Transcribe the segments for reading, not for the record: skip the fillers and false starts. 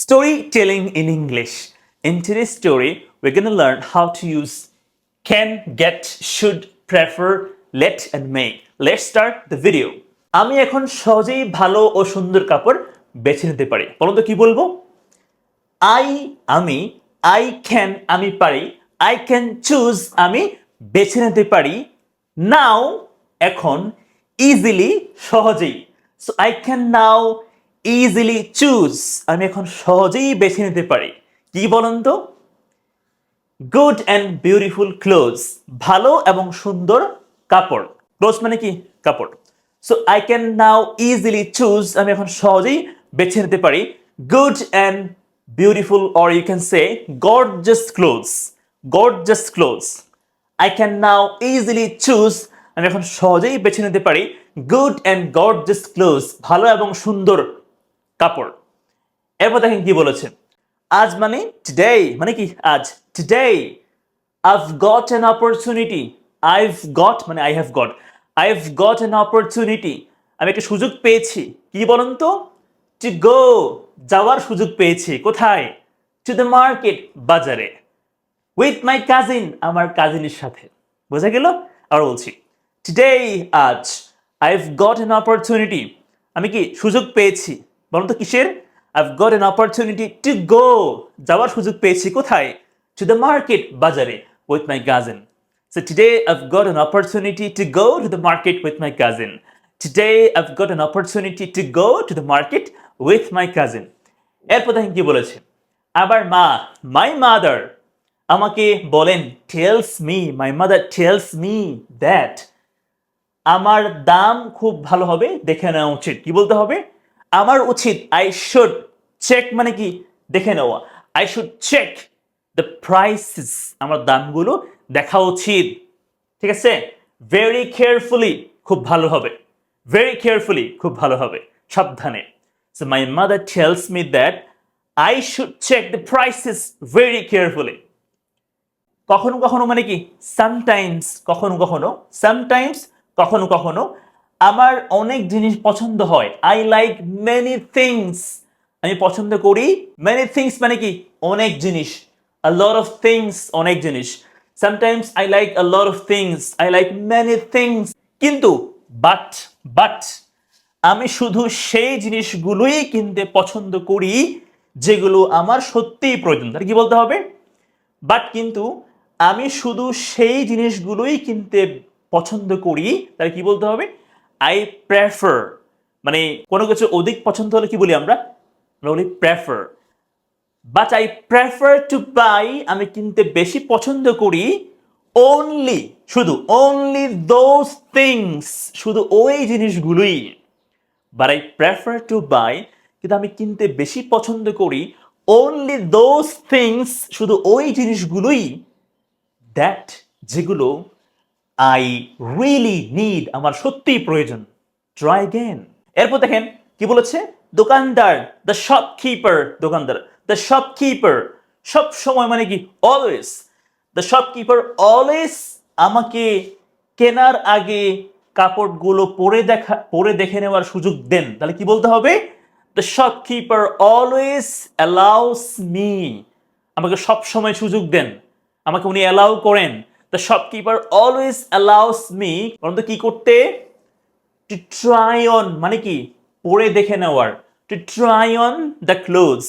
Storytelling in English. In today's story, we're going to learn how to use can, get, should, prefer, let, and may. Let's start the video. আমি এখন সহজেই ভালো ও সুন্দর কাপড় বেছে নিতে পারি। বলুন তো কি বলবো? আমি I can আমি পারি। I can choose আমি বেছে নিতে পারি। Now এখন easily সহজেই। So I can now easily choose আমি এখন সহজেই বেছে নিতে পারি। কি বলুন তো? গুড অ্যান্ড বিউটিফুল ক্লোথস ভালো এবং সুন্দর কাপড়। ক্লোথস মানে কি? কাপড়। So I can now easily choose আমি এখন সহজেই বেছে নিতে পারি good and beautiful or you can say gorgeous clothes. Gorgeous clothes. I can now easily choose আমি এখন সহজেই বেছে নিতে পারি গুড অ্যান্ড গর্জিয়াস ক্লোথস ভালো এবং সুন্দর কাপড়। এরপর দেখেন কি বলেছে, আজ মানে টুডে মানে কি আজ, today I've got an opportunity. I've got মানে I've got an opportunity. আমি একটা সুযোগ পেয়েছি। কি বলুন তো? To go যাওয়ার সুযোগ পেয়েছি। কোথায়? To the market বাজারে। With my cousin আমার কাজিনের সাথে। বোঝা গেল? আর বলছি today আজ I've got an opportunity. আমি কি সুযোগ পেয়েছি? বলুন তো কিসের? I've got an opportunity to go যাওয়ার সুযোগ পেয়েছি কোথায়? To the market বাজারে with my cousin. So today I've got an opportunity to go to the market with my cousin. Today I've got an opportunity to go to the market with my cousin. এরপর দেখেন কি বলেছে, আবার মা my mother আমাকে বলেন tells me my mother tells me that আমার দাম খুব ভালো হবে দেখে নেওয়া উচিত। কি বলতে হবে? আমার উচিত I should check মানে কি দেখে নেওয়া। I should check the prices আমার দামগুলো দেখা উচিত। ঠিক আছে? very carefully খুব ভালো হবে। very carefully খুব ভালো হবে। সাবধানে। So my mother tells me that I should check the prices very carefully. কখনো কখনো মানে কি সামটাইমস, কখনো কখনো সামটাইমস, কখনো কখনো আমার অনেক জিনিস পছন্দ হয়। আই লাইক মেনি থিংস আমি পছন্দ করি। মেনি থিংস মানে কি অনেক জিনিস। আ লট অফ থিংস অনেক জিনিস। Sometimes I like a lot of things, I like many things. কিন্তু বাট আমি শুধু সেই জিনিসগুলোই কিনতে পছন্দ করি যেগুলো আমার সত্যিই প্রয়োজন। তাহলে কি বলতে হবে? বাট কিন্তু আমি শুধু সেই জিনিসগুলোই কিনতে পছন্দ করি। তাহলে কি বলতে হবে? আই প্রেফার মানে কোনো কিছু অধিক পছন্দ হলে কি বলি আমরা? বলি prefer. But I prefer to buy আমি কিনতে বেশি পছন্দ করি অনলি শুধু অনলি দোজ থিংস শুধু ওই জিনিসগুলোই। But I prefer to buy কিন্তু আমি কিনতে বেশি পছন্দ করি only those things শুধু ওই জিনিসগুলোই that যেগুলো I really need আমার সত্যিই প্রয়োজন। try again. এরপর দেখেন কি বলেছে, দোকানদার the shopkeeper দোকানদার the shopkeeper সব সময় মানে কি always the shopkeeper always আমাকে কেনার আগে কাপড়গুলো পরে দেখে নেওয়ার সুযোগ দেন। তাহলে কি বলতে হবে? The shopkeeper always allows me আমাকে সব সময় সুযোগ দেন, আমাকে উনি অ্যালাউ করেন। The shopkeeper always allows me বলুন তো কি করতে? To try on মানে কি পরে দেখে নেওয়ার। To try on the clothes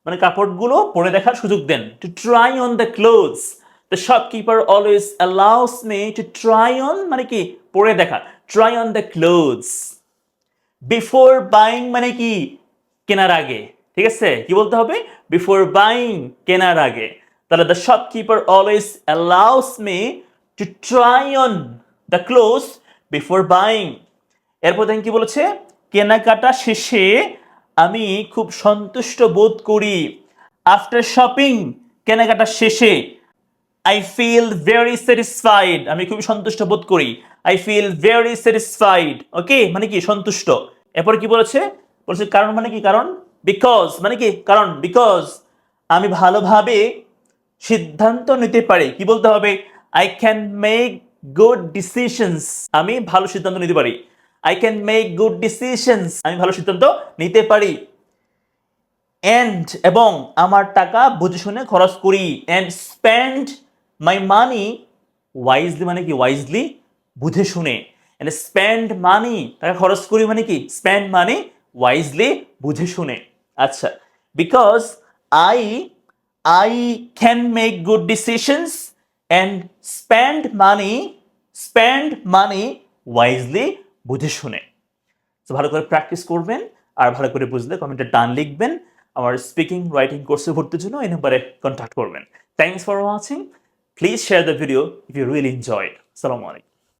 মানে কাপড়গুলো পরে দেখার সুযোগ দেন। To try on the clothes. The shopkeeper always allows me to try on মানে কি পরে দেখা। Try on the clothes. Before buying মানে কি কেনার আগে। ঠিক আছে? কি বলতে হবে? Before buying কেনার আগে। তাহলে the shopkeeper always allows me to try on the clothes before buying. এরপর দেখেন কি বলেছে, কেনাকাটা শেষে আমি খুব সন্তুষ্ট বোধ করি। আফটার শপিং কেনাকাটা শেষে I feel very satisfied আমি খুব সন্তুষ্ট বোধ করি। I feel very satisfied ওকে মানে কি সন্তুষ্ট। এরপর কি বলেছে? বলেছে কারণ মানে কি কারণ? বিকজ মানে কি কারণ? বিকজ আমি ভালোভাবে সিদ্ধান্ত নিতে পারি। কি বলতে হবে? I can make good decisions আমি ভালো সিদ্ধান্ত নিতে পারি। I can make good decisions আমি ভালো সিদ্ধান্ত নিতে পারি। অ্যান্ড এবং আমার টাকা বুঝে শুনে খরচ করি and spend my money wisely মানে কি ওয়াইজলি বুঝে শুনে অ্যান্ড স্পেন্ড মানি টাকা খরচ করি মানে কি স্পেন্ড মানি ওয়াইজলি বুঝে শুনে আচ্ছা because I I can make good decisions and spend money wisely বুঝে শুনে তো ভালো করে প্র্যাকটিস করবেন আর ভালো করে বুঝলে কমেন্টে ডান লিখবেন আমার স্পিকিং রাইটিং কোর্সে ভর্তির জন্য এই নাম্বারে কন্ট্যাক্ট করবেন thanks for watching please share the video if you really enjoyed আসসালামু আলাইকুম